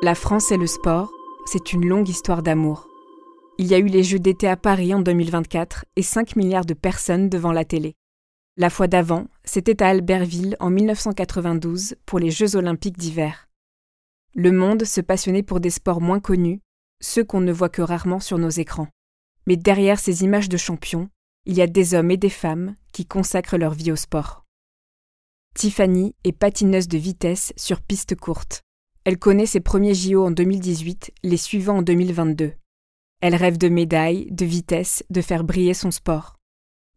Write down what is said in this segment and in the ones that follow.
La France et le sport, c'est une longue histoire d'amour. Il y a eu les Jeux d'été à Paris en 2024 et 5 milliards de personnes devant la télé. La fois d'avant, c'était à Albertville en 1992 pour les Jeux olympiques d'hiver. Le monde se passionnait pour des sports moins connus, ceux qu'on ne voit que rarement sur nos écrans. Mais derrière ces images de champions, il y a des hommes et des femmes qui consacrent leur vie au sport. Tiffany est patineuse de vitesse sur piste courte. Elle connaît ses premiers JO en 2018, les suivants en 2022. Elle rêve de médailles, de vitesse, de faire briller son sport.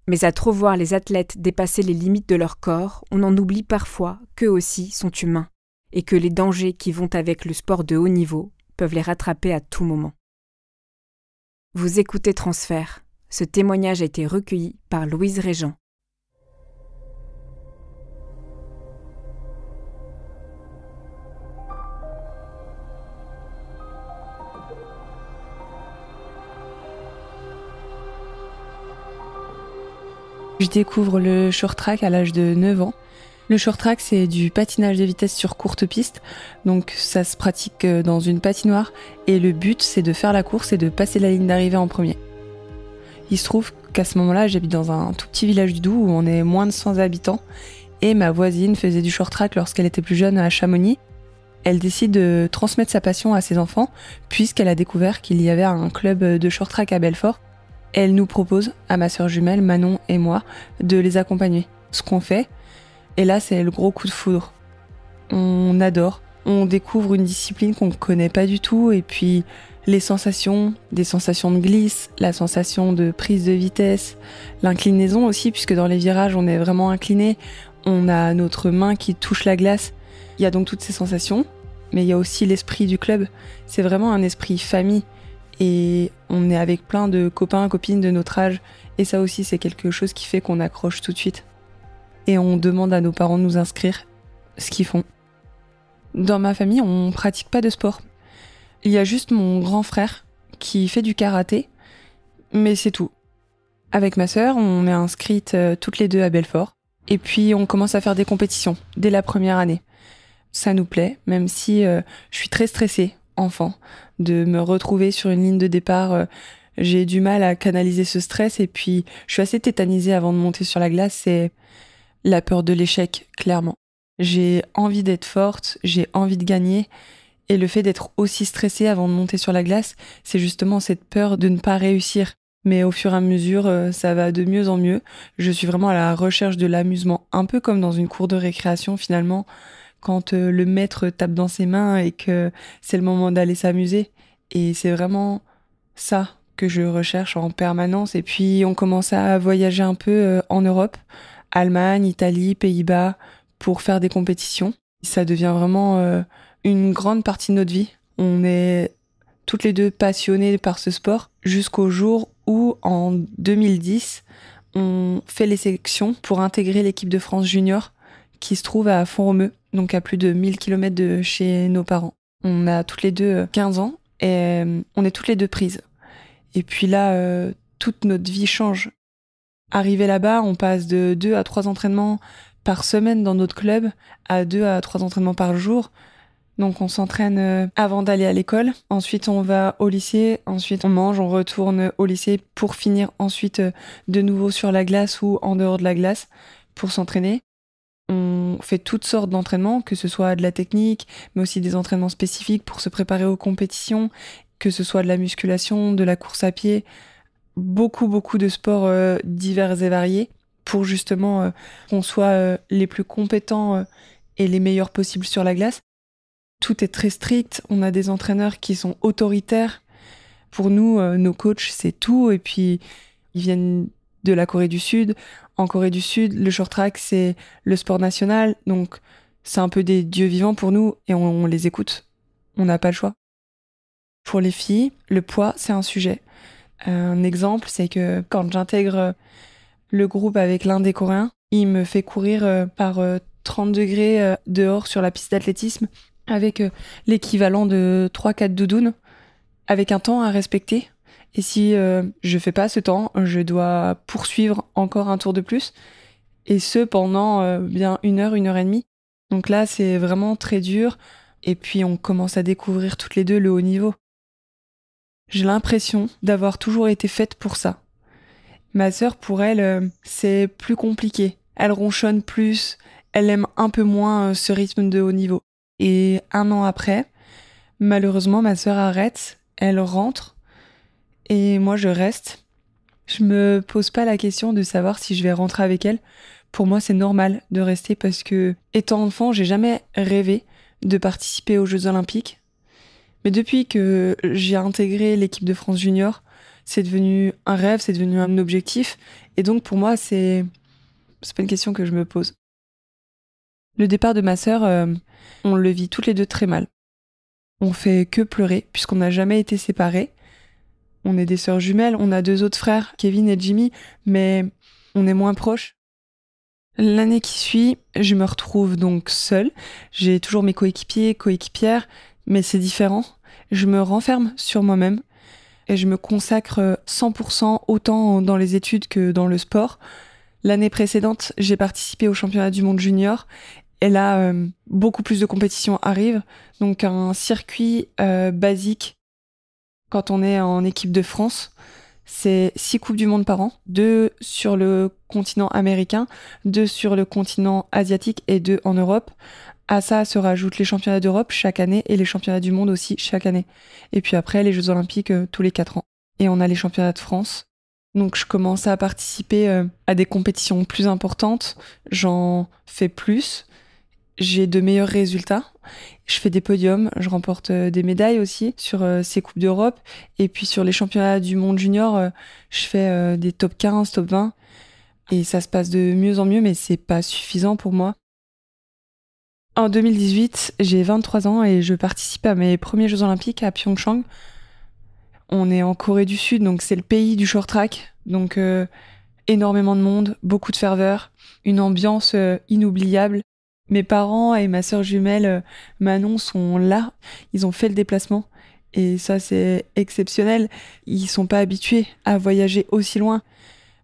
Mais à trop voir les athlètes dépasser les limites de leur corps, on en oublie parfois qu'eux aussi sont humains et que les dangers qui vont avec le sport de haut niveau peuvent les rattraper à tout moment. Vous écoutez Transfert. Ce témoignage a été recueilli par Louise Régent. Je découvre le short track à l'âge de 9 ans. Le short track, c'est du patinage de vitesse sur courte piste. Donc ça se pratique dans une patinoire et le but, c'est de faire la course et de passer la ligne d'arrivée en premier. Il se trouve qu'à ce moment-là, j'habite dans un tout petit village du Doubs où on est moins de 100 habitants et ma voisine faisait du short track lorsqu'elle était plus jeune à Chamonix. Elle décide de transmettre sa passion à ses enfants puisqu'elle a découvert qu'il y avait un club de short track à Belfort. Elle nous propose, à ma sœur jumelle Manon et moi, de les accompagner. Ce qu'on fait, et là c'est le gros coup de foudre. On adore, on découvre une discipline qu'on ne connaît pas du tout et puis les sensations, des sensations de glisse, la sensation de prise de vitesse, l'inclinaison aussi puisque dans les virages on est vraiment incliné, on a notre main qui touche la glace. Il y a donc toutes ces sensations, mais il y a aussi l'esprit du club. C'est vraiment un esprit famille. Et on est avec plein de copains, copines de notre âge. Et ça aussi, c'est quelque chose qui fait qu'on accroche tout de suite. Et on demande à nos parents de nous inscrire, ce qu'ils font. Dans ma famille, on pratique pas de sport. Il y a juste mon grand frère qui fait du karaté, mais c'est tout. Avec ma sœur, on est inscrites toutes les deux à Belfort. Et puis, on commence à faire des compétitions dès la première année. Ça nous plaît, même si je suis très stressée, enfant, de me retrouver sur une ligne de départ. J'ai du mal à canaliser ce stress et puis je suis assez tétanisée avant de monter sur la glace. C'est la peur de l'échec, clairement. J'ai envie d'être forte, j'ai envie de gagner et le fait d'être aussi stressée avant de monter sur la glace, c'est justement cette peur de ne pas réussir. Mais au fur et à mesure, ça va de mieux en mieux. Je suis vraiment à la recherche de l'amusement, un peu comme dans une cour de récréation finalement, quand le maître tape dans ses mains et que c'est le moment d'aller s'amuser. Et c'est vraiment ça que je recherche en permanence. Et puis on commence à voyager un peu en Europe, Allemagne, Italie, Pays-Bas, pour faire des compétitions. Ça devient vraiment une grande partie de notre vie. On est toutes les deux passionnées par ce sport jusqu'au jour où, en 2010, on fait les sélections pour intégrer l'équipe de France junior qui se trouve à Font-Romeu, donc à plus de 1000 km de chez nos parents. On a toutes les deux 15 ans et on est toutes les deux prises. Et puis là, toute notre vie change. Arrivé là-bas, on passe de 2 à 3 entraînements par semaine dans notre club à 2 à 3 entraînements par jour. Donc on s'entraîne avant d'aller à l'école. Ensuite, on va au lycée. Ensuite, on mange, on retourne au lycée pour finir ensuite de nouveau sur la glace ou en dehors de la glace pour s'entraîner. On fait toutes sortes d'entraînements, que ce soit de la technique, mais aussi des entraînements spécifiques pour se préparer aux compétitions, que ce soit de la musculation, de la course à pied, beaucoup de sports divers et variés pour justement qu'on soit les plus compétents et les meilleurs possibles sur la glace. Tout est très strict, on a des entraîneurs qui sont autoritaires. Pour nous, nos coachs, c'est tout, et puis ils viennent de la Corée du Sud. En Corée du Sud, le short track, c'est le sport national, donc c'est un peu des dieux vivants pour nous et on les écoute. On n'a pas le choix. Pour les filles, le poids, c'est un sujet. Un exemple, c'est que quand j'intègre le groupe avec l'un des Coréens, il me fait courir par 30 degrés dehors sur la piste d'athlétisme avec l'équivalent de 3-4 doudounes, avec un temps à respecter. Et si je fais pas ce temps, je dois poursuivre encore un tour de plus. Et ce, pendant bien 1 heure et demie. Donc là, c'est vraiment très dur. Et puis on commence à découvrir toutes les deux le haut niveau. J'ai l'impression d'avoir toujours été faite pour ça. Ma sœur, pour elle, c'est plus compliqué. Elle ronchonne plus, elle aime un peu moins ce rythme de haut niveau. Et 1 an après, malheureusement, ma sœur arrête, elle rentre, et moi je reste. Je me pose pas la question de savoir si je vais rentrer avec elle. Pour moi, c'est normal de rester parce que, étant enfant, j'ai jamais rêvé de participer aux Jeux Olympiques. Mais depuis que j'ai intégré l'équipe de France Junior, c'est devenu un rêve, c'est devenu un objectif. Et donc, pour moi, c'est pas une question que je me pose. Le départ de ma sœur, on le vit toutes les deux très mal. On fait que pleurer, puisqu'on n'a jamais été séparés. On est des sœurs jumelles, on a 2 autres frères, Kevin et Jimmy, mais on est moins proches. L'année qui suit, je me retrouve donc seule. J'ai toujours mes coéquipiers, coéquipières, mais c'est différent. Je me renferme sur moi-même et je me consacre 100% autant dans les études que dans le sport. L'année précédente, j'ai participé au championnat du monde junior et là, beaucoup plus de compétitions arrivent. Donc un circuit basique quand on est en équipe de France, c'est 6 Coupes du Monde par an, 2 sur le continent américain, 2 sur le continent asiatique et 2 en Europe. À ça se rajoutent les championnats d'Europe chaque année et les championnats du monde aussi chaque année. Et puis après, les Jeux Olympiques tous les 4 ans. Et on a les championnats de France. Donc je commence à participer à des compétitions plus importantes, j'en fais plus, j'ai de meilleurs résultats. Je fais des podiums, je remporte des médailles aussi sur ces Coupes d'Europe. Et puis sur les championnats du monde junior, je fais des top 15, top 20. Et ça se passe de mieux en mieux, mais c'est pas suffisant pour moi. En 2018, j'ai 23 ans et je participe à mes premiers Jeux Olympiques à Pyeongchang. On est en Corée du Sud, donc c'est le pays du short track. Donc énormément de monde, beaucoup de ferveur, une ambiance inoubliable. Mes parents et ma sœur jumelle Manon sont là, ils ont fait le déplacement et ça c'est exceptionnel. Ils sont pas habitués à voyager aussi loin.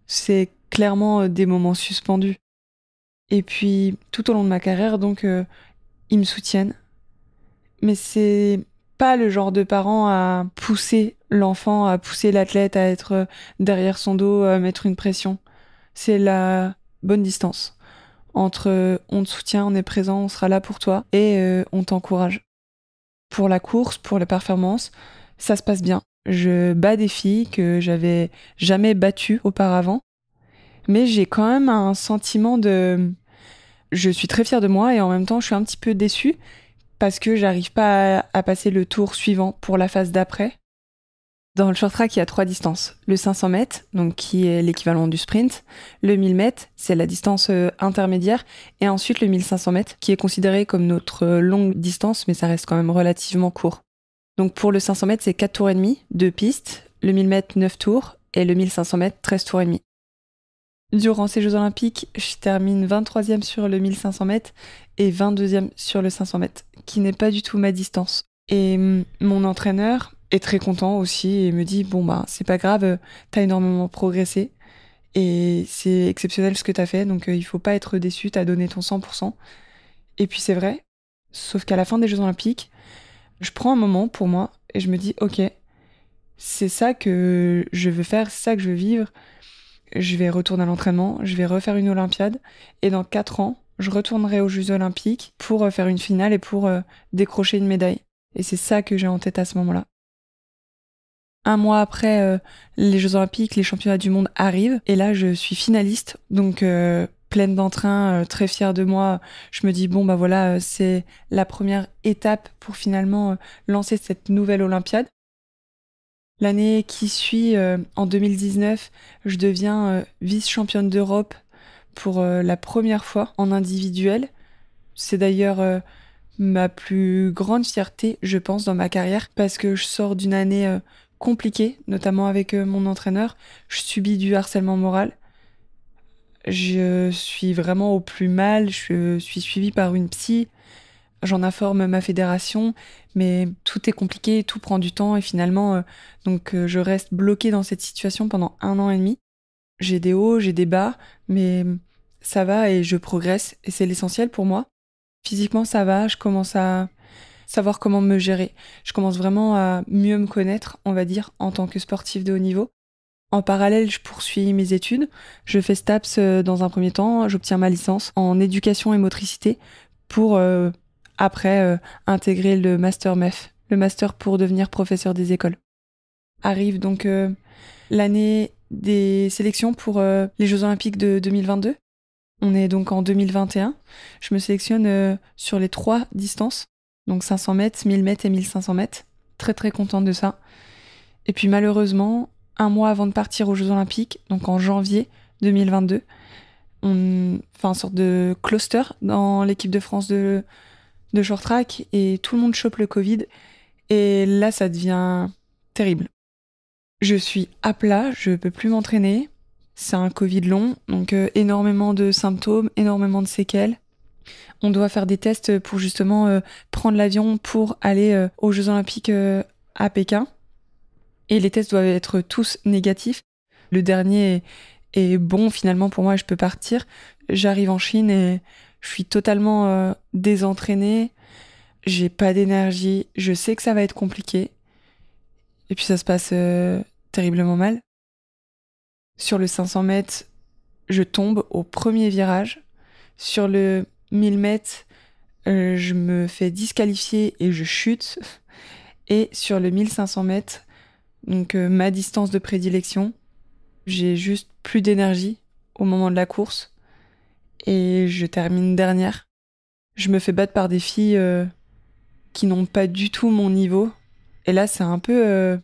C'est clairement des moments suspendus. Et puis tout au long de ma carrière, donc ils me soutiennent. Mais c'est pas le genre de parents à pousser l'enfant, à pousser l'athlète à être derrière son dos, à mettre une pression. C'est la bonne distance entre on te soutient, on est présent, on sera là pour toi et on t'encourage. Pour la course, pour la performance, ça se passe bien. Je bats des filles que j'avais jamais battues auparavant, mais j'ai quand même un sentiment de... Je suis très fière de moi et en même temps je suis un petit peu déçue parce que j'arrive pas à passer le tour suivant pour la phase d'après. Dans le short track, il y a 3 distances. Le 500 mètres, donc qui est l'équivalent du sprint. Le 1000 mètres, c'est la distance intermédiaire. Et ensuite, le 1500 mètres, qui est considéré comme notre longue distance, mais ça reste quand même relativement court. Donc pour le 500 mètres, c'est 4 tours et demi, 2 pistes. Le 1000 mètres, 9 tours. Et le 1500 mètres, 13 tours et demi. Durant ces Jeux Olympiques, je termine 23e sur le 1500 mètres et 22e sur le 500 mètres, qui n'est pas du tout ma distance. Et mon entraîneur est très content aussi et me dit bon bah c'est pas grave, t'as énormément progressé et c'est exceptionnel ce que t'as fait, donc il faut pas être déçu, t'as donné ton 100%. Et puis c'est vrai, sauf qu'à la fin des Jeux Olympiques, je prends un moment pour moi et je me dis ok, c'est ça que je veux faire, c'est ça que je veux vivre. Je vais retourner à l'entraînement, je vais refaire une Olympiade et dans 4 ans, je retournerai aux Jeux Olympiques pour faire une finale et pour décrocher une médaille. Et c'est ça que j'ai en tête à ce moment-là. 1 mois après les Jeux Olympiques, les championnats du monde arrivent et là je suis finaliste, donc pleine d'entrain, très fière de moi. Je me dis bon bah voilà, c'est la première étape pour finalement lancer cette nouvelle Olympiade. L'année qui suit, en 2019, je deviens vice-championne d'Europe pour la première fois en individuel. C'est d'ailleurs ma plus grande fierté, je pense, dans ma carrière, parce que je sors d'une année compliquée, notamment avec mon entraîneur. Je subis du harcèlement moral. Je suis vraiment au plus mal, je suis suivie par une psy. J'en informe ma fédération, mais tout est compliqué, tout prend du temps et finalement, je reste bloquée dans cette situation pendant 1 an et demi. J'ai des hauts, j'ai des bas, mais ça va et je progresse et c'est l'essentiel pour moi. Physiquement, ça va, je commence à savoir comment me gérer. Je commence vraiment à mieux me connaître, on va dire, en tant que sportive de haut niveau. En parallèle, je poursuis mes études. Je fais STAPS dans un premier temps. J'obtiens ma licence en éducation et motricité pour après intégrer le master MEF, le master pour devenir professeur des écoles. Arrive donc l'année des sélections pour les Jeux Olympiques de 2022. On est donc en 2021. Je me sélectionne sur les 3 distances, donc 500 mètres, 1000 mètres et 1500 mètres. Très très contente de ça. Et puis malheureusement, un mois avant de partir aux Jeux Olympiques, donc en janvier 2022, on fait une sorte de cluster dans l'équipe de France de short track et tout le monde chope le Covid. Et là, ça devient terrible. Je suis à plat, je peux plus m'entraîner. C'est un Covid long, donc énormément de symptômes, énormément de séquelles. On doit faire des tests pour justement prendre l'avion pour aller aux Jeux Olympiques à Pékin. Et les tests doivent être tous négatifs. Le dernier est bon finalement pour moi, je peux partir. J'arrive en Chine et je suis totalement désentraînée. J'ai pas d'énergie. Je sais que ça va être compliqué. Et puis ça se passe terriblement mal. Sur le 500 mètres, je tombe au premier virage. Sur le 1000 mètres, je me fais disqualifier et je chute. Et sur le 1500 mètres, donc ma distance de prédilection, j'ai juste plus d'énergie au moment de la course et je termine dernière. Je me fais battre par des filles qui n'ont pas du tout mon niveau et là c'est un peu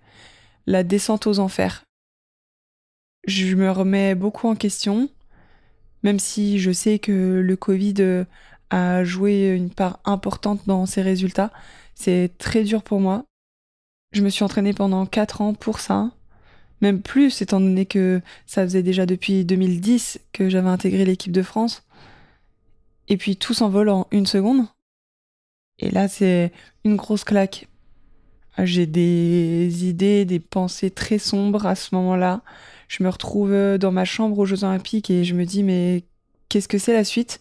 la descente aux enfers. Je me remets beaucoup en question, même si je sais que le Covid a joué une part importante dans ces résultats. C'est très dur pour moi. Je me suis entraînée pendant 4 ans pour ça. Même plus, étant donné que ça faisait déjà depuis 2010 que j'avais intégré l'équipe de France. Et puis tout s'envole en 1 seconde. Et là, c'est une grosse claque. J'ai des idées, des pensées très sombres à ce moment-là. Je me retrouve dans ma chambre aux Jeux Olympiques et je me dis, mais qu'est-ce que c'est la suite?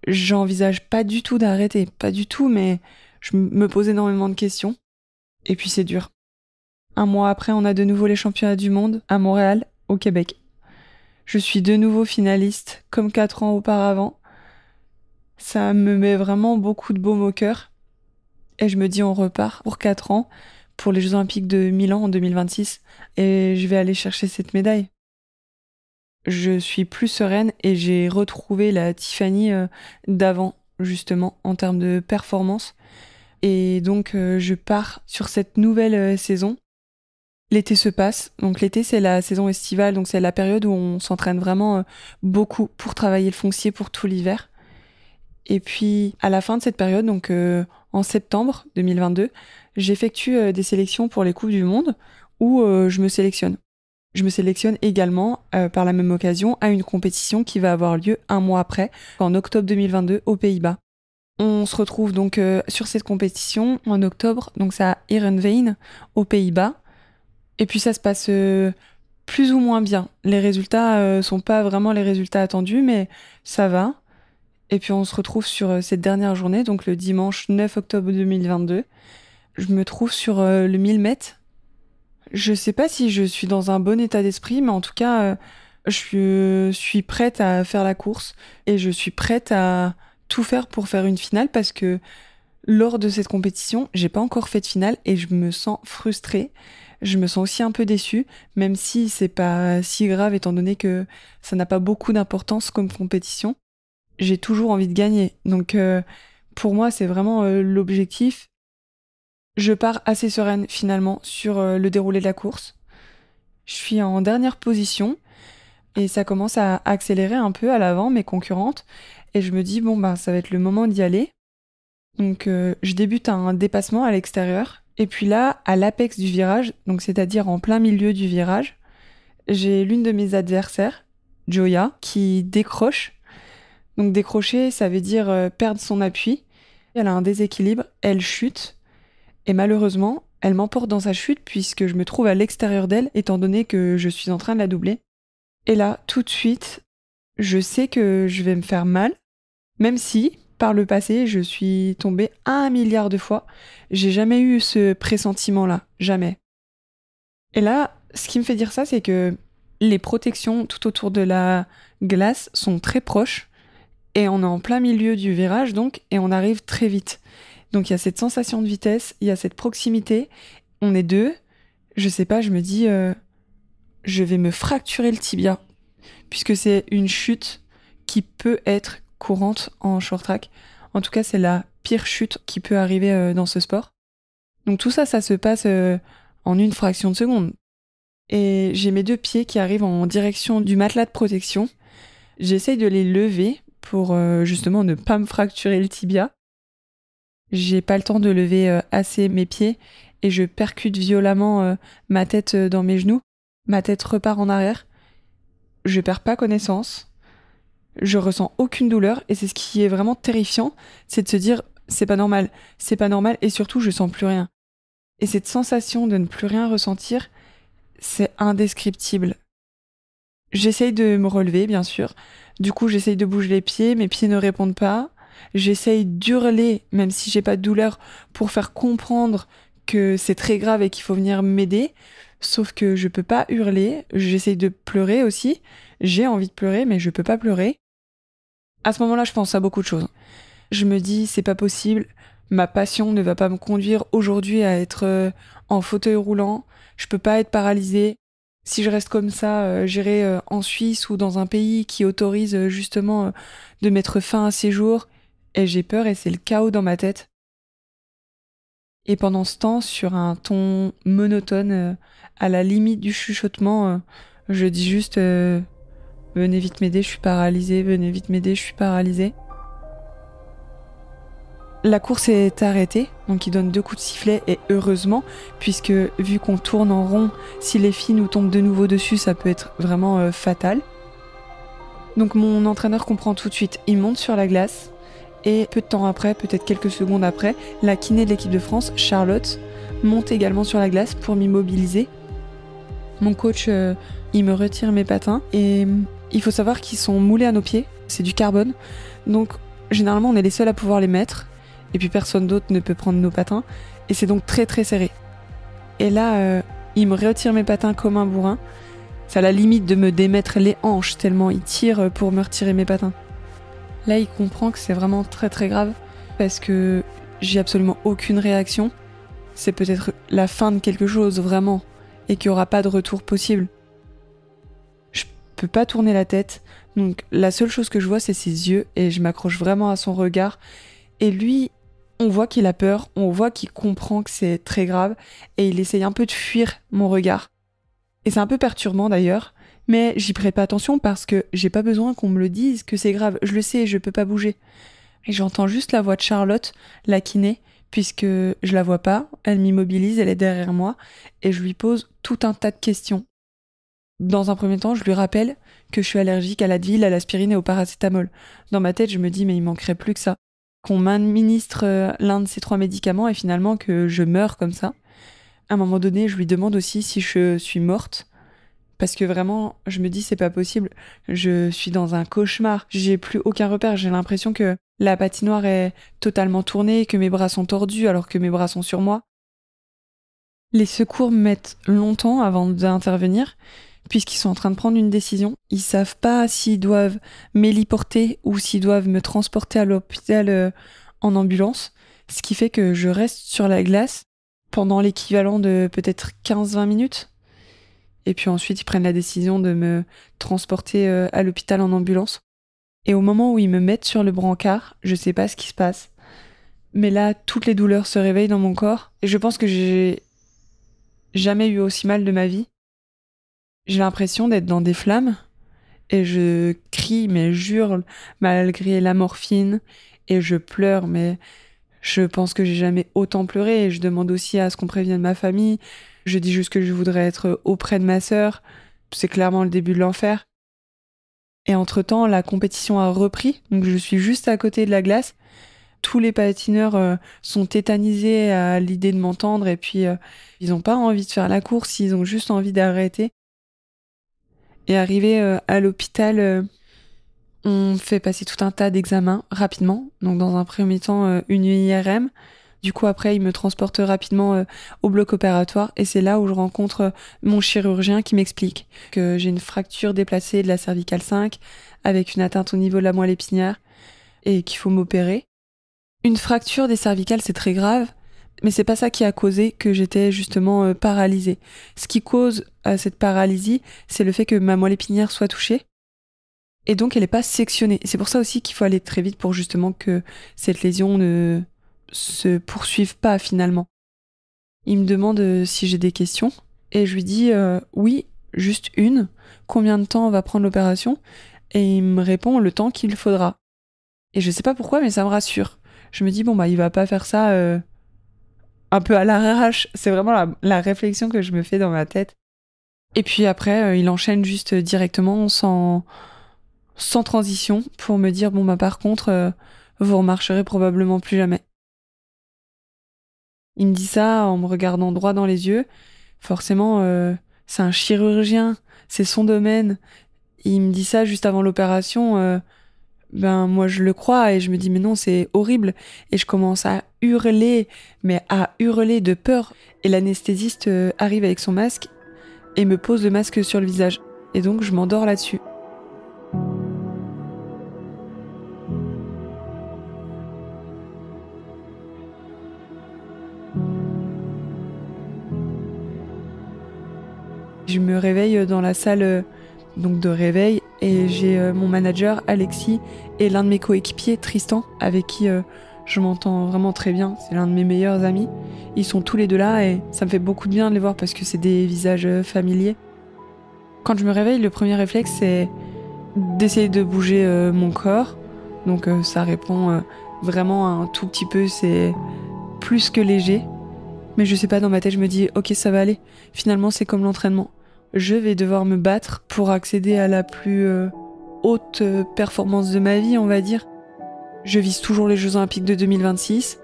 J'envisage pas du tout d'arrêter, pas du tout, mais je me pose énormément de questions. Et puis c'est dur. 1 mois après, on a de nouveau les championnats du monde à Montréal, au Québec. Je suis de nouveau finaliste, comme 4 ans auparavant. Ça me met vraiment beaucoup de baume au cœur. Et je me dis, on repart pour 4 ans, pour les Jeux Olympiques de Milan en 2026. Et je vais aller chercher cette médaille. Je suis plus sereine et j'ai retrouvé la Tiffany d'avant, justement, en termes de performance. Et donc, je pars sur cette nouvelle saison. L'été se passe, donc l'été c'est la saison estivale, donc c'est la période où on s'entraîne vraiment beaucoup pour travailler le foncier pour tout l'hiver. Et puis à la fin de cette période, donc en septembre 2022, j'effectue des sélections pour les Coupes du Monde où je me sélectionne. Je me sélectionne également par la même occasion à une compétition qui va avoir lieu 1 mois après, en octobre 2022 aux Pays-Bas. On se retrouve donc sur cette compétition en octobre, donc c'est à Heerenveen aux Pays-Bas. Et puis ça se passe plus ou moins bien. Les résultats sont pas vraiment les résultats attendus, mais ça va. Et puis on se retrouve sur cette dernière journée, donc le dimanche 9 octobre 2022. Je me trouve sur le 1000 mètres. Je sais pas si je suis dans un bon état d'esprit, mais en tout cas, je suis prête à faire la course et je suis prête à tout faire pour faire une finale parce que lors de cette compétition, j'ai pas encore fait de finale et je me sens frustrée. Je me sens aussi un peu déçue, même si c'est pas si grave étant donné que ça n'a pas beaucoup d'importance comme compétition. J'ai toujours envie de gagner. Donc pour moi, c'est vraiment l'objectif. Je pars assez sereine finalement sur le déroulé de la course. Je suis en dernière position et ça commence à accélérer un peu à l'avant mes concurrentes et je me dis bon bah ça va être le moment d'y aller. Donc je débute un dépassement à l'extérieur. Et puis là, à l'apex du virage, donc c'est-à-dire en plein milieu du virage, j'ai l'une de mes adversaires, Joya, qui décroche. Donc décrocher, ça veut dire perdre son appui. Elle a un déséquilibre, elle chute. Et malheureusement, elle m'emporte dans sa chute puisque je me trouve à l'extérieur d'elle, étant donné que je suis en train de la doubler. Et là, tout de suite, je sais que je vais me faire mal, même si par le passé, je suis tombée 1 milliard de fois. J'ai jamais eu ce pressentiment-là, jamais. Et là, ce qui me fait dire ça, c'est que les protections tout autour de la glace sont très proches et on est en plein milieu du virage donc et on arrive très vite. Donc il y a cette sensation de vitesse, il y a cette proximité, on est deux, je sais pas, je me dis je vais me fracturer le tibia puisque c'est une chute qui peut être courante en short track. En tout cas, c'est la pire chute qui peut arriver dans ce sport. Donc tout ça, ça se passe en une fraction de seconde. Et j'ai mes deux pieds qui arrivent en direction du matelas de protection. J'essaye de les lever pour justement ne pas me fracturer le tibia. J'ai pas le temps de lever assez mes pieds et je percute violemment ma tête dans mes genoux. Ma tête repart en arrière. Je perds pas connaissance. Je ressens aucune douleur et c'est ce qui est vraiment terrifiant, c'est de se dire c'est pas normal et surtout je sens plus rien. Et cette sensation de ne plus rien ressentir, c'est indescriptible. J'essaye de me relever, bien sûr. Du coup, j'essaye de bouger les pieds, mes pieds ne répondent pas. J'essaye d'hurler, même si j'ai pas de douleur, pour faire comprendre que c'est très grave et qu'il faut venir m'aider. Sauf que je peux pas hurler. J'essaye de pleurer aussi. J'ai envie de pleurer, mais je peux pas pleurer. À ce moment-là, je pense à beaucoup de choses. Je me dis, c'est pas possible. Ma passion ne va pas me conduire aujourd'hui à être en fauteuil roulant. Je peux pas être paralysée. Si je reste comme ça, j'irai en Suisse ou dans un pays qui autorise justement de mettre fin à ces jours. Et j'ai peur et c'est le chaos dans ma tête. Et pendant ce temps, sur un ton monotone, à la limite du chuchotement, je dis juste venez vite m'aider, je suis paralysée, venez vite m'aider, je suis paralysée. La course est arrêtée, donc il donne 2 coups de sifflet et heureusement, puisque vu qu'on tourne en rond, si les filles nous tombent de nouveau dessus, ça peut être vraiment fatal. Donc mon entraîneur comprend tout de suite, il monte sur la glace et peu de temps après, peut-être quelques secondes après, la kiné de l'équipe de France, Charlotte, monte également sur la glace pour m'immobiliser. Mon coach, il me retire mes patins et il faut savoir qu'ils sont moulés à nos pieds, c'est du carbone, donc généralement on est les seuls à pouvoir les mettre. Et puis personne d'autre ne peut prendre nos patins. Et c'est donc très très serré. Et là, il me retire mes patins comme un bourrin. C'est à la limite de me démettre les hanches tellement il tire pour me retirer mes patins. Là, il comprend que c'est vraiment très très grave parce que j'ai absolument aucune réaction. C'est peut-être la fin de quelque chose vraiment et qu'il n'y aura pas de retour possible. Je peux pas tourner la tête. Donc la seule chose que je vois, c'est ses yeux et je m'accroche vraiment à son regard. Et lui, on voit qu'il a peur, on voit qu'il comprend que c'est très grave et il essaye un peu de fuir mon regard. Et c'est un peu perturbant d'ailleurs, mais j'y prête pas attention parce que j'ai pas besoin qu'on me le dise que c'est grave, je le sais, je peux pas bouger. Et j'entends juste la voix de Charlotte, la kiné, puisque je la vois pas, elle m'immobilise, elle est derrière moi et je lui pose tout un tas de questions. Dans un premier temps, je lui rappelle que je suis allergique à l'Advil, à l'aspirine et au paracétamol. Dans ma tête, je me dis mais il manquerait plus que ça. Qu'on m'administre l'un de ces 3 médicaments et finalement que je meurs comme ça. À un moment donné, je lui demande aussi si je suis morte. Parce que vraiment, je me dis, c'est pas possible. Je suis dans un cauchemar. J'ai plus aucun repère. J'ai l'impression que la patinoire est totalement tournée, que mes bras sont tordus alors que mes bras sont sur moi. Les secours mettent longtemps avant d'intervenir, puisqu'ils sont en train de prendre une décision. Ils savent pas s'ils doivent m'héliporter ou s'ils doivent me transporter à l'hôpital en ambulance, ce qui fait que je reste sur la glace pendant l'équivalent de peut-être 15-20 minutes. Et puis ensuite, ils prennent la décision de me transporter à l'hôpital en ambulance. Et au moment où ils me mettent sur le brancard, je sais pas ce qui se passe. Mais là, toutes les douleurs se réveillent dans mon corps. Et je pense que j'ai jamais eu aussi mal de ma vie. J'ai l'impression d'être dans des flammes et je crie mais j'hurle malgré la morphine et je pleure mais je pense que j'ai jamais autant pleuré et je demande aussi à ce qu'on prévienne ma famille. Je dis juste que je voudrais être auprès de ma sœur. C'est clairement le début de l'enfer. Et entre-temps, la compétition a repris, donc je suis juste à côté de la glace. Tous les patineurs sont tétanisés à l'idée de m'entendre et puis ils ont pas envie de faire la course, ils ont juste envie d'arrêter. Et arrivé à l'hôpital, On fait passer tout un tas d'examens rapidement. Donc dans un premier temps, une IRM. Du coup, après, il me transporte rapidement au bloc opératoire et c'est là où je rencontre mon chirurgien qui m'explique que j'ai une fracture déplacée de la cervicale 5 avec une atteinte au niveau de la moelle épinière et qu'il faut m'opérer. Une fracture des cervicales, c'est très grave, mais c'est pas ça qui a causé que j'étais justement paralysée. Ce qui cause cette paralysie, c'est le fait que ma moelle épinière soit touchée et donc elle n'est pas sectionnée. C'est pour ça aussi qu'il faut aller très vite pour justement que cette lésion ne se poursuive pas finalement. Il me demande si j'ai des questions et je lui dis oui, juste une. Combien de temps on va prendre l'opération? Et il me répond le temps qu'il faudra. Et je sais pas pourquoi, mais ça me rassure. Je me dis bon bah il va pas faire ça un peu à l'arrache. C'est vraiment la réflexion que je me fais dans ma tête. Et puis après, il enchaîne juste directement sans transition pour me dire bon bah par contre vous remarcherez probablement plus jamais. Il me dit ça en me regardant droit dans les yeux. Forcément, c'est un chirurgien, c'est son domaine. Il me dit ça juste avant l'opération. Ben moi je le crois et je me dis mais non, c'est horrible. Et je commence à hurler, mais à hurler de peur. Et l'anesthésiste arrive avec son masque et me pose le masque sur le visage. Et donc je m'endors là-dessus. Je me réveille dans la salle donc de réveil et j'ai mon manager Alexis et l'un de mes coéquipiers Tristan avec qui je m'entends vraiment très bien. C'est l'un de mes meilleurs amis. Ils sont tous les deux là et ça me fait beaucoup de bien de les voir parce que c'est des visages familiers. Quand je me réveille, le premier réflexe c'est d'essayer de bouger mon corps. Donc ça répond vraiment un tout petit peu, c'est plus que léger. Mais je sais pas, dans ma tête je me dis ok ça va aller. Finalement c'est comme l'entraînement. Je vais devoir me battre pour accéder à la plus haute performance de ma vie, on va dire. Je vise toujours les Jeux Olympiques de 2026.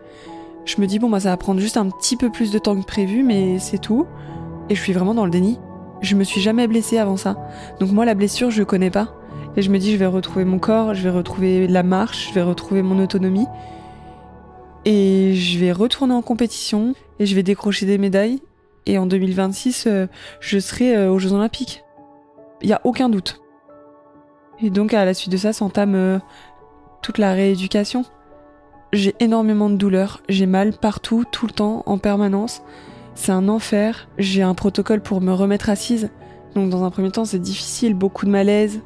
Je me dis, bon, bah, ça va prendre juste un petit peu plus de temps que prévu, mais c'est tout. Et je suis vraiment dans le déni. Je me suis jamais blessée avant ça. Donc moi, la blessure, je connais pas. Et je me dis, je vais retrouver mon corps, je vais retrouver la marche, je vais retrouver mon autonomie. Et je vais retourner en compétition et je vais décrocher des médailles. Et en 2026, je serai aux Jeux Olympiques. Il n'y a aucun doute. Et donc, à la suite de ça, s'entame toute la rééducation. J'ai énormément de douleurs. J'ai mal partout, tout le temps, en permanence. C'est un enfer. J'ai un protocole pour me remettre assise. Donc, dans un premier temps, c'est difficile. Beaucoup de malaise,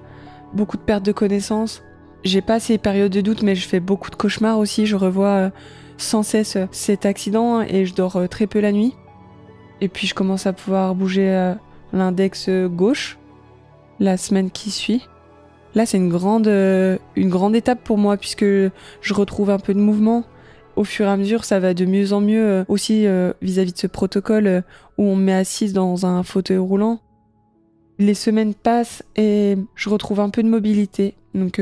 beaucoup de perte de connaissance. J'ai pas ces périodes de doute, mais je fais beaucoup de cauchemars aussi. Je revois sans cesse cet accident et je dors très peu la nuit. Et puis je commence à pouvoir bouger l'index gauche la semaine qui suit. Là, c'est une grande étape pour moi puisque je retrouve un peu de mouvement. Au fur et à mesure, ça va de mieux en mieux aussi vis-à-vis de ce protocole où on me met assise dans un fauteuil roulant. Les semaines passent et je retrouve un peu de mobilité. Donc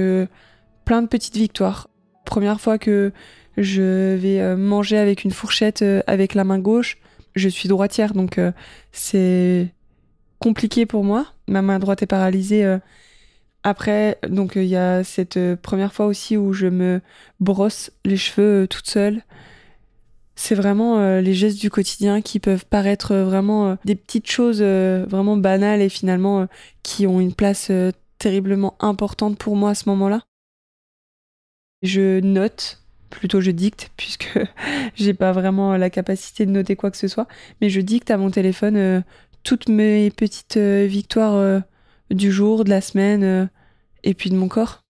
plein de petites victoires. Première fois que je vais manger avec une fourchette avec la main gauche. Je suis droitière, donc c'est compliqué pour moi. Ma main droite est paralysée. Après, donc il y a cette première fois aussi où je me brosse les cheveux toute seule. C'est vraiment les gestes du quotidien qui peuvent paraître vraiment des petites choses vraiment banales et finalement qui ont une place terriblement importante pour moi à ce moment-là. Je note. Plutôt je dicte, puisque j'ai pas vraiment la capacité de noter quoi que ce soit, mais je dicte à mon téléphone toutes mes petites victoires du jour, de la semaine, et puis de mon corps.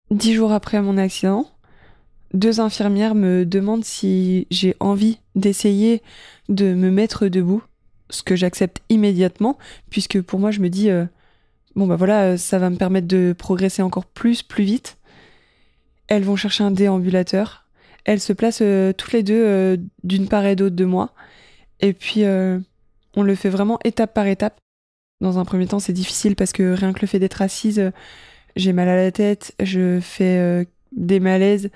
10 jours après mon accident, 2 infirmières me demandent si j'ai envie d'essayer de me mettre debout, ce que j'accepte immédiatement, puisque pour moi je me dis, bon bah voilà, ça va me permettre de progresser encore plus vite. Elles vont chercher un déambulateur. Elles se placent toutes les deux d'une part et d'autre de moi. Et puis, on le fait vraiment étape par étape. Dans un premier temps, c'est difficile parce que rien que le fait d'être assise, j'ai mal à la tête, je fais des malaises.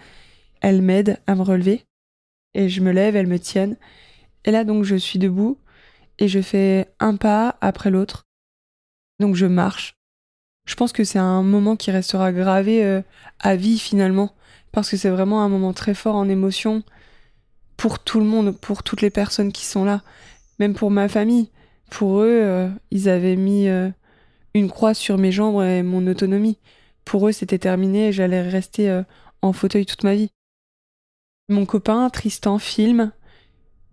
Elles m'aident à me relever. Et je me lève, elles me tiennent. Et là, donc, je suis debout et je fais un pas après l'autre. Donc, je marche. Je pense que c'est un moment qui restera gravé à vie finalement, parce que c'est vraiment un moment très fort en émotion pour tout le monde, pour toutes les personnes qui sont là, même pour ma famille. Pour eux, ils avaient mis une croix sur mes jambes et mon autonomie. Pour eux, c'était terminé et j'allais rester en fauteuil toute ma vie. Mon copain, Tristan, filme.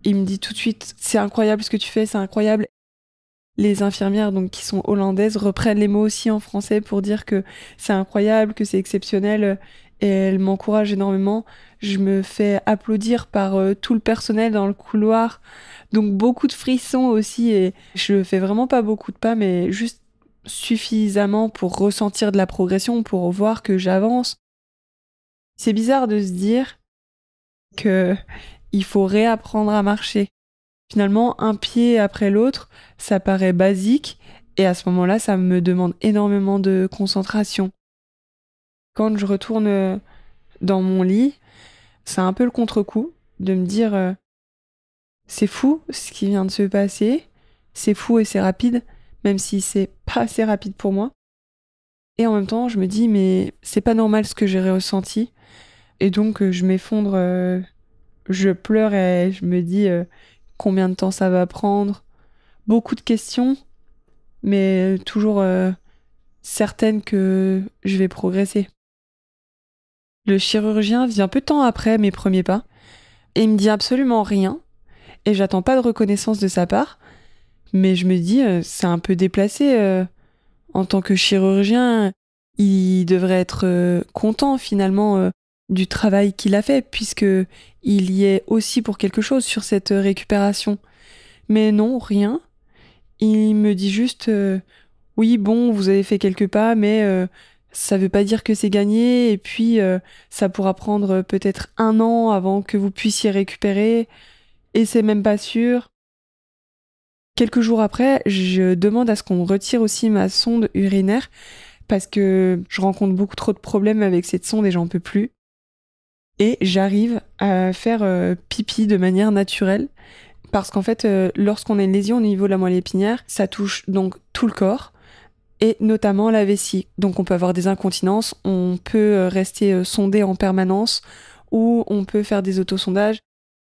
Il me dit tout de suite, c'est incroyable ce que tu fais, c'est incroyable. Les infirmières, donc, qui sont hollandaises, reprennent les mots aussi en français pour dire que c'est incroyable, que c'est exceptionnel, et elles m'encouragent énormément. Je me fais applaudir par tout le personnel dans le couloir, donc beaucoup de frissons aussi, et je fais vraiment pas beaucoup de pas, mais juste suffisamment pour ressentir de la progression, pour voir que j'avance. C'est bizarre de se dire que il faut réapprendre à marcher. Finalement, un pied après l'autre, ça paraît basique et à ce moment-là, ça me demande énormément de concentration. Quand je retourne dans mon lit, c'est un peu le contre-coup de me dire c'est fou ce qui vient de se passer, c'est fou et c'est rapide, même si c'est pas assez rapide pour moi. Et en même temps, je me dis mais c'est pas normal ce que j'ai ressenti et donc je m'effondre, je pleure et je me dis combien de temps ça va prendre. Beaucoup de questions, mais toujours certaine que je vais progresser. Le chirurgien vient peu de temps après mes premiers pas et il me dit absolument rien et j'attends pas de reconnaissance de sa part, mais je me dis c'est un peu déplacé en tant que chirurgien, il devrait être content finalement du travail qu'il a fait puisque il y est aussi pour quelque chose sur cette récupération. Mais non, rien. Il me dit juste oui, bon, vous avez fait quelques pas, mais ça veut pas dire que c'est gagné. Et puis, ça pourra prendre peut-être 1 an avant que vous puissiez récupérer. Et c'est même pas sûr. Quelques jours après, je demande à ce qu'on retire aussi ma sonde urinaire parce que je rencontre beaucoup trop de problèmes avec cette sonde et j'en peux plus. Et j'arrive à faire pipi de manière naturelle parce qu'en fait, lorsqu'on a une lésion au niveau de la moelle épinière, ça touche donc tout le corps et notamment la vessie. Donc on peut avoir des incontinences, on peut rester sondé en permanence ou on peut faire des autosondages.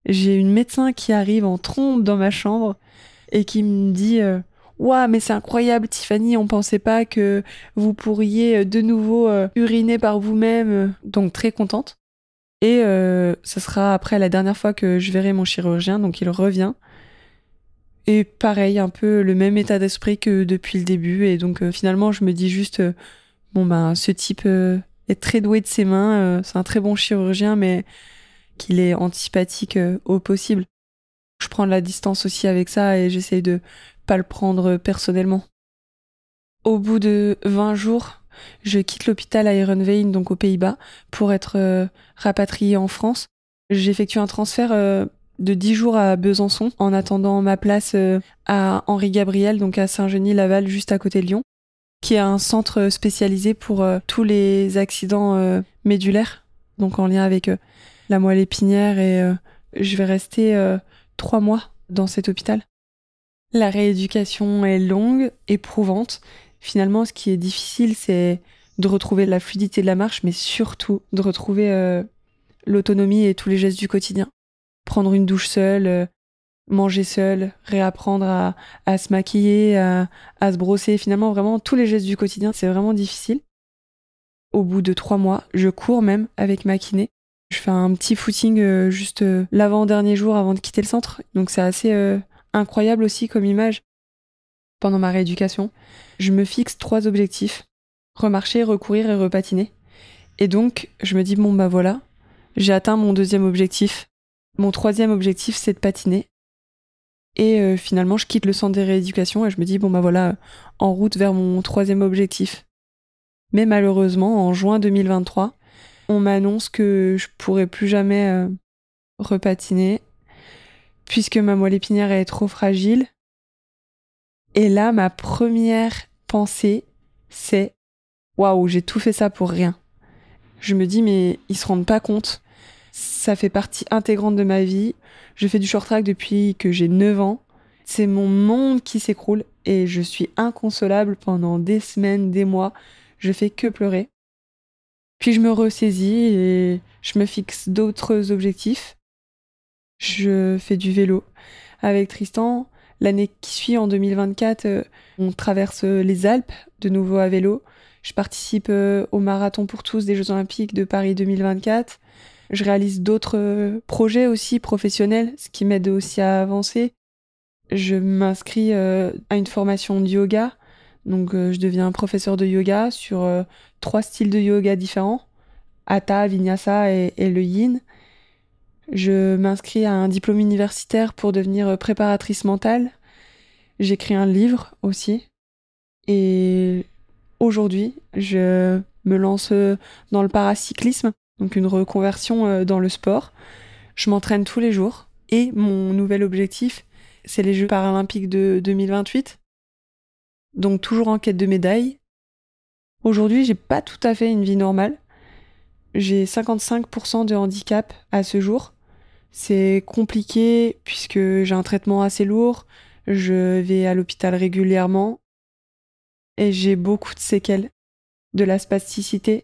J'ai une médecin qui arrive en trombe dans ma chambre et qui me dit Ouah, mais c'est incroyable Tiffany, on pensait pas que vous pourriez de nouveau uriner par vous-même. Donc très contente. Et ça sera après la dernière fois que je verrai mon chirurgien, donc il revient. Et pareil, un peu le même état d'esprit que depuis le début. Et donc finalement, je me dis juste, bon ben, ce type est très doué de ses mains, c'est un très bon chirurgien, mais qu'il est antipathique au possible. Je prends de la distance aussi avec ça et j'essaye de pas le prendre personnellement. Au bout de 20 jours, je quitte l'hôpital à Heerenveen, donc aux Pays-Bas, pour être rapatriée en France. J'effectue un transfert de 10 jours à Besançon en attendant ma place à Henri Gabriel, donc à Saint-Genis-Laval, juste à côté de Lyon, qui est un centre spécialisé pour tous les accidents médulaires, donc en lien avec la moelle épinière et je vais rester 3 mois dans cet hôpital. La rééducation est longue, éprouvante. Finalement, ce qui est difficile, c'est de retrouver la fluidité de la marche, mais surtout de retrouver l'autonomie et tous les gestes du quotidien. Prendre une douche seule, manger seule, réapprendre à se maquiller, à se brosser. Finalement, vraiment, tous les gestes du quotidien, c'est vraiment difficile. Au bout de 3 mois, je cours même avec ma kiné. Je fais un petit footing juste l'avant-dernier jour avant de quitter le centre. Donc c'est assez incroyable aussi comme image. Pendant ma rééducation, je me fixe 3 objectifs. Remarcher, recourir et repatiner. Et donc, je me dis, bon bah voilà, j'ai atteint mon 2e objectif. Mon 3e objectif, c'est de patiner. Et finalement, je quitte le centre de rééducation et je me dis, bon bah voilà, en route vers mon 3e objectif. Mais malheureusement, en juin 2023, on m'annonce que je pourrai plus jamais repatiner puisque ma moelle épinière est trop fragile. Et là, ma première pensée, c'est waouh, j'ai tout fait ça pour rien. Je me dis, mais ils se rendent pas compte. Ça fait partie intégrante de ma vie. Je fais du short track depuis que j'ai 9 ans. C'est mon monde qui s'écroule. et je suis inconsolable pendant des semaines, des mois. Je fais que pleurer. Puis je me ressaisis et je me fixe d'autres objectifs. Je fais du vélo avec Tristan. L'année qui suit, en 2024, on traverse les Alpes de nouveau à vélo. Je participe au Marathon pour tous des Jeux Olympiques de Paris 2024. Je réalise d'autres projets aussi professionnels, ce qui m'aide aussi à avancer. Je m'inscris à une formation de yoga. Donc je deviens professeur de yoga sur 3 styles de yoga différents. Hatha, Vinyasa et le Yin. Je m'inscris à un diplôme universitaire pour devenir préparatrice mentale. J'écris un livre aussi. Et aujourd'hui, je me lance dans le paracyclisme, donc une reconversion dans le sport. Je m'entraîne tous les jours. Et mon nouvel objectif, c'est les Jeux paralympiques de 2028. Donc toujours en quête de médailles. Aujourd'hui, j'ai pas tout à fait une vie normale. J'ai 55% de handicap à ce jour. C'est compliqué puisque j'ai un traitement assez lourd, je vais à l'hôpital régulièrement et j'ai beaucoup de séquelles, de la spasticité.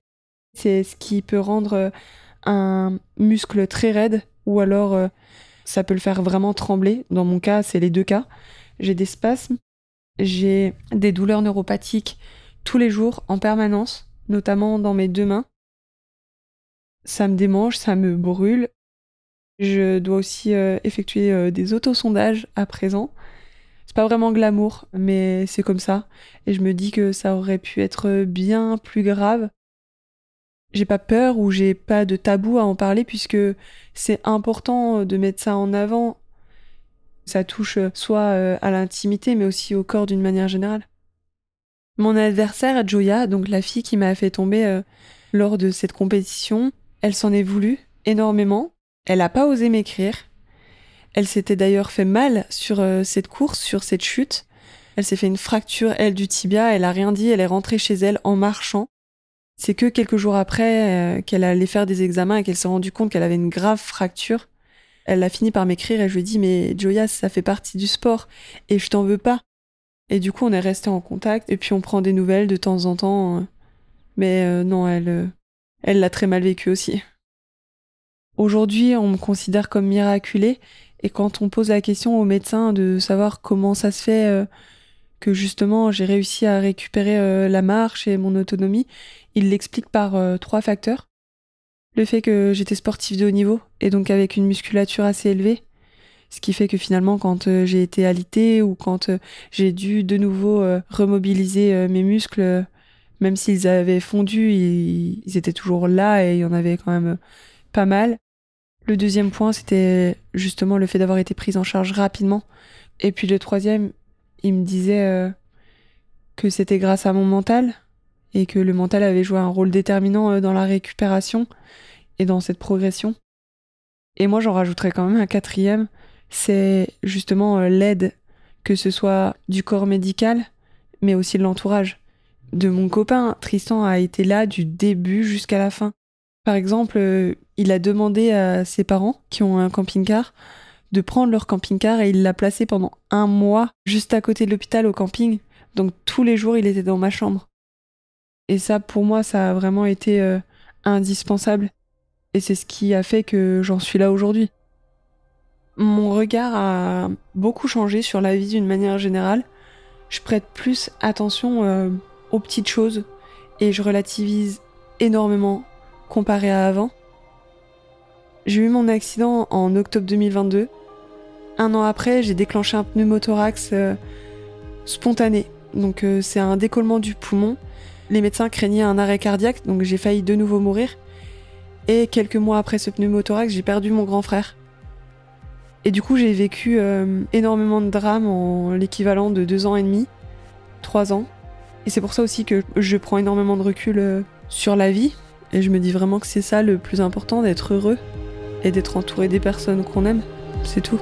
C'est ce qui peut rendre un muscle très raide ou alors ça peut le faire vraiment trembler. Dans mon cas, c'est les deux cas. J'ai des spasmes, j'ai des douleurs neuropathiques tous les jours en permanence, notamment dans mes 2 mains. Ça me démange, ça me brûle. Je dois aussi effectuer des autosondages à présent. C'est pas vraiment glamour, mais c'est comme ça. Et je me dis que ça aurait pu être bien plus grave. J'ai pas peur ou j'ai pas de tabou à en parler puisque c'est important de mettre ça en avant. Ça touche soit à l'intimité mais aussi au corps d'une manière générale. Mon adversaire, Joya, donc la fille qui m'a fait tomber lors de cette compétition, elle s'en est voulu énormément. Elle a pas osé m'écrire. Elle s'était d'ailleurs fait mal sur cette course, sur cette chute. Elle s'est fait une fracture, elle, du tibia. Elle a rien dit, elle est rentrée chez elle en marchant. C'est que quelques jours après qu'elle allait faire des examens et qu'elle s'est rendue compte qu'elle avait une grave fracture. Elle a fini par m'écrire et je lui ai dit « Mais Joya, ça fait partie du sport et je t'en veux pas ». Et du coup, on est resté en contact et puis on prend des nouvelles de temps en temps. Mais non, elle l'a très mal vécu aussi. Aujourd'hui, on me considère comme miraculée et quand on pose la question aux médecins de savoir comment ça se fait que justement j'ai réussi à récupérer la marche et mon autonomie, ils l'expliquent par 3 facteurs. Le fait que j'étais sportive de haut niveau et donc avec une musculature assez élevée, ce qui fait que finalement quand j'ai été alitée ou quand j'ai dû de nouveau remobiliser mes muscles, même s'ils avaient fondu, ils étaient toujours là et il y en avait quand même pas mal. Le deuxième point, c'était justement le fait d'avoir été prise en charge rapidement. Et puis le troisième, il me disait que c'était grâce à mon mental et que le mental avait joué un rôle déterminant dans la récupération et dans cette progression. Et moi, j'en rajouterais quand même un quatrième, c'est justement l'aide, que ce soit du corps médical, mais aussi de l'entourage. De mon copain, Tristan a été là du début jusqu'à la fin. Par exemple, il a demandé à ses parents, qui ont un camping-car, de prendre leur camping-car et il l'a placé pendant 1 mois juste à côté de l'hôpital au camping. Donc tous les jours, il était dans ma chambre. Et ça, pour moi, ça a vraiment été indispensable. Et c'est ce qui a fait que j'en suis là aujourd'hui. Mon regard a beaucoup changé sur la vie d'une manière générale. Je prête plus attention aux petites choses et je relativise énormément comparé à avant. J'ai eu mon accident en octobre 2022. 1 an après, j'ai déclenché un pneumothorax spontané. Donc c'est un décollement du poumon. Les médecins craignaient un arrêt cardiaque, donc j'ai failli de nouveau mourir. Et quelques mois après ce pneumothorax, j'ai perdu mon grand frère. Et du coup, j'ai vécu énormément de drames en l'équivalent de 2 ans et demi, 3 ans. Et c'est pour ça aussi que je prends énormément de recul sur la vie. Et je me dis vraiment que c'est ça le plus important, d'être heureux et d'être entouré des personnes qu'on aime. C'est tout.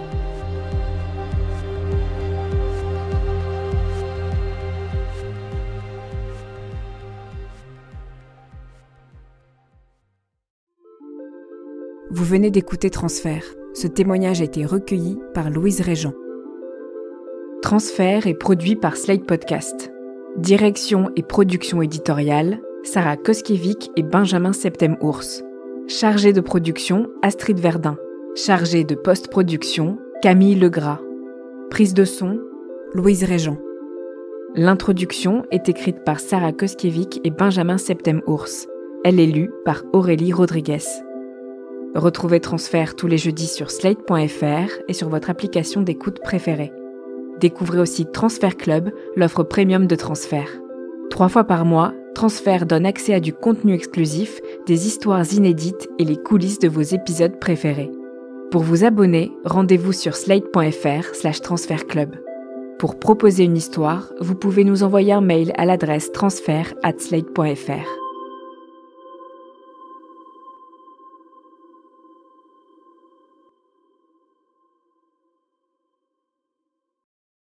Vous venez d'écouter Transfert. Ce témoignage a été recueilli par Louise Régent. Transfert est produit par Slate Podcast. Direction et production éditoriale, Sarah Koskiewicz et Benjamin Septem-Ours. Chargée de production, Astrid Verdun. Chargée de post-production, Camille Legras. Prise de son, Louise Régent. L'introduction est écrite par Sarah Koskiewicz et Benjamin Septem-Ours. Elle est lue par Aurélie Rodriguez. Retrouvez Transfert tous les jeudis sur slate.fr et sur votre application d'écoute préférée. Découvrez aussi Transfert Club, l'offre premium de Transfert. 3 fois par mois, Transfert donne accès à du contenu exclusif, des histoires inédites et les coulisses de vos épisodes préférés. Pour vous abonner, rendez-vous sur slate.fr/transfertclub. Pour proposer une histoire, vous pouvez nous envoyer un mail à l'adresse transfert@slate.fr.